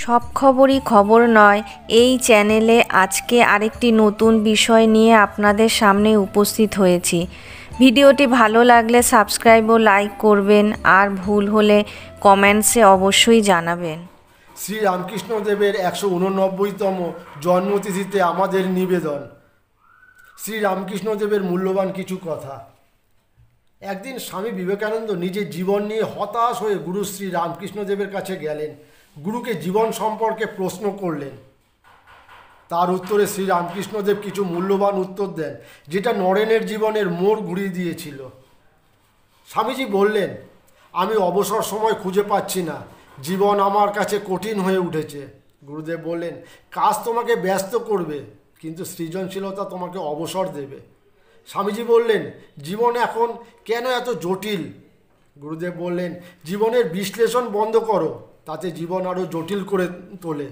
সব খবরই খবর নয় এই চ্যানেলে আজকে আরেকটি নতুন বিষয় নিয়ে আপনাদের সামনে উপস্থিত হয়েছি। ভিডিওটি ভালো লাগলে সাবস্ক্রাইব ও লাইক করবেন, আর ভুল হলে কমেন্টসে অবশ্যই জানাবেন। শ্রী রামকৃষ্ণদেবের 189তম জন্মতিথিতে আমাদের নিবেদন। শ্রী রামকৃষ্ণদেবের মূল্যবান কিছু কথা। একদিন স্বামী বিবেকানন্দ নিজের জীবন নিয়ে হতাশ হয়ে গুরু শ্রী রামকৃষ্ণদেবের কাছে গেলেন। গুরুকে জীবন সম্পর্কে প্রশ্ন করলেন। তার উত্তরে শ্রী রামকৃষ্ণদেব কিছু মূল্যবান উত্তর দেন, যেটা নরেনের জীবনের মোড় ঘুরিয়ে দিয়েছিল। স্বামীজি বললেন, আমি অবসর সময় খুঁজে পাচ্ছি না, জীবন আমার কাছে কঠিন হয়ে উঠেছে। গুরুদেব বললেন, কাজ তোমাকে ব্যস্ত করবে, কিন্তু সৃজনশীলতা তোমাকে অবসর দেবে। স্বামীজি বললেন, জীবন এখন কেন এত জটিল? গুরুদেব বললেন, জীবনের বিশ্লেষণ বন্ধ করো, তাতে জীবন আরও জটিল করে তোলে।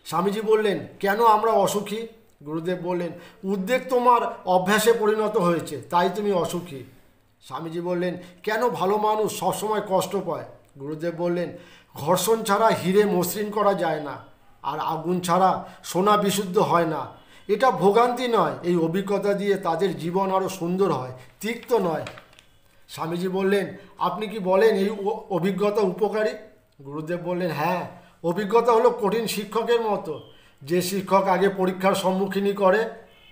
স্বামীজি বললেন, কেন আমরা অসুখী? গুরুদেব বললেন, উদ্বেগ তোমার অভ্যাসে পরিণত হয়েছে, তাই তুমি অসুখী। স্বামীজি বললেন, কেন ভালো মানুষ সবসময় কষ্ট পায়? গুরুদেব বললেন, ঘর্ষণ ছাড়া হিরে মসৃণ করা যায় না, আর আগুন ছাড়া সোনা বিশুদ্ধ হয় না। এটা ভোগান্তি নয়, এই অভিজ্ঞতা দিয়ে তাদের জীবন আরও সুন্দর হয়, তিক্ত নয়। স্বামীজি বললেন, আপনি কি বলেন এই অভিজ্ঞতা উপকারী? গুরুদেব বললেন, হ্যাঁ, অভিজ্ঞতা হলো কঠিন শিক্ষকের মতো। যে শিক্ষক আগে পরীক্ষার সম্মুখীনই করে,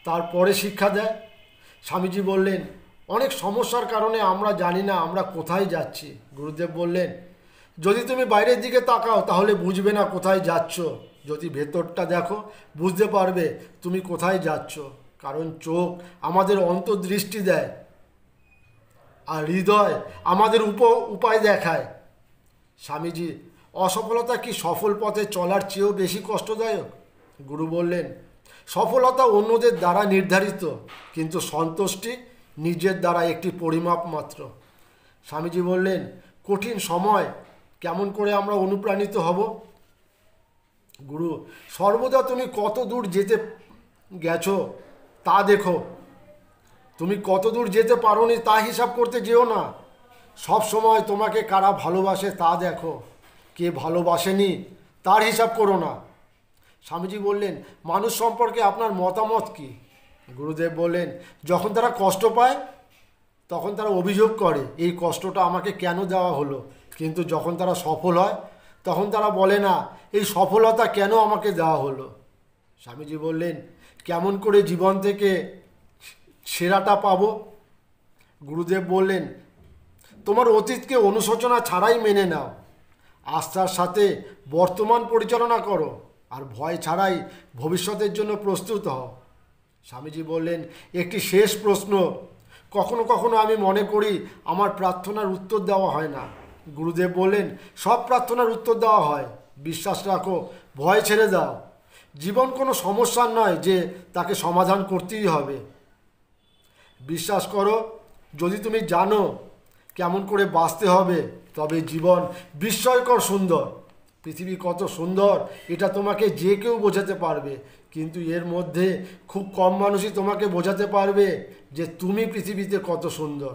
তারপরে শিক্ষা দেয়। স্বামীজি বললেন, অনেক সমস্যার কারণে আমরা জানি না আমরা কোথায় যাচ্ছি। গুরুদেব বললেন, যদি তুমি বাইরের দিকে তাকাও তাহলে বুঝবে না কোথায় যাচ্ছ, যদি ভেতরটা দেখো বুঝতে পারবে তুমি কোথায় যাচ্ছ। কারণ চোখ আমাদের অন্তর্দৃষ্টি দেয়, আর হৃদয় আমাদের উপায় দেখায়। স্বামীজি, অসফলতা কি সফল পথে চলার চেয়েও বেশি কষ্টদায়ক? গুরু বললেন, সফলতা অন্যদের দ্বারা নির্ধারিত, কিন্তু সন্তুষ্টি নিজের দ্বারা একটি পরিমাপ মাত্র। স্বামীজি বললেন, কঠিন সময় কেমন করে আমরা অনুপ্রাণিত হব? গুরু, সর্বদা তুমি কত দূর যেতে গেছো তা দেখো, তুমি কত দূর যেতে পারোনি তা হিসাব করতে যেও না। সব সময় তোমাকে কারা ভালোবাসে তা দেখো, কে ভালোবাসেনি তার হিসাব করো না। স্বামীজি বললেন, মানুষ সম্পর্কে আপনার মতামত কি? গুরুদেব বললেন, যখন তারা কষ্ট পায় তখন তারা অভিযোগ করে এই কষ্টটা আমাকে কেন দেওয়া হলো, কিন্তু যখন তারা সফল হয় তখন তারা বলে না এই সফলতা কেন আমাকে দেওয়া হলো। স্বামীজি বললেন, কেমন করে জীবন থেকে সেরাটা পাবো? গুরুদেব বললেন, তোমার অতীতকে অনুশোচনা ছাড়াই মেনে নাও, আস্থার সাথে বর্তমান পরিচালনা করো, আর ভয় ছাড়াই ভবিষ্যতের জন্য প্রস্তুত হও। স্বামীজি বললেন, একটি শেষ প্রশ্ন। কখনো কখনো আমি মনে করি আমার প্রার্থনার উত্তর দেওয়া হয় না। গুরুদেব বললেন, সব প্রার্থনার উত্তর দেওয়া হয়, বিশ্বাস রাখো, ভয় ছেড়ে দাও। জীবন কোনো সমস্যার নয় যে তাকে সমাধান করতেই হবে। বিশ্বাস করো, যদি তুমি জানো কেমন করে বাঁচতে হবে, তবে জীবন বিস্ময়কর সুন্দর। পৃথিবী কত সুন্দর এটা তোমাকে যে কেউ বোঝাতে পারবে, কিন্তু এর মধ্যে খুব কম মানুষই তোমাকে বোঝাতে পারবে যে তুমি পৃথিবীতে কত সুন্দর।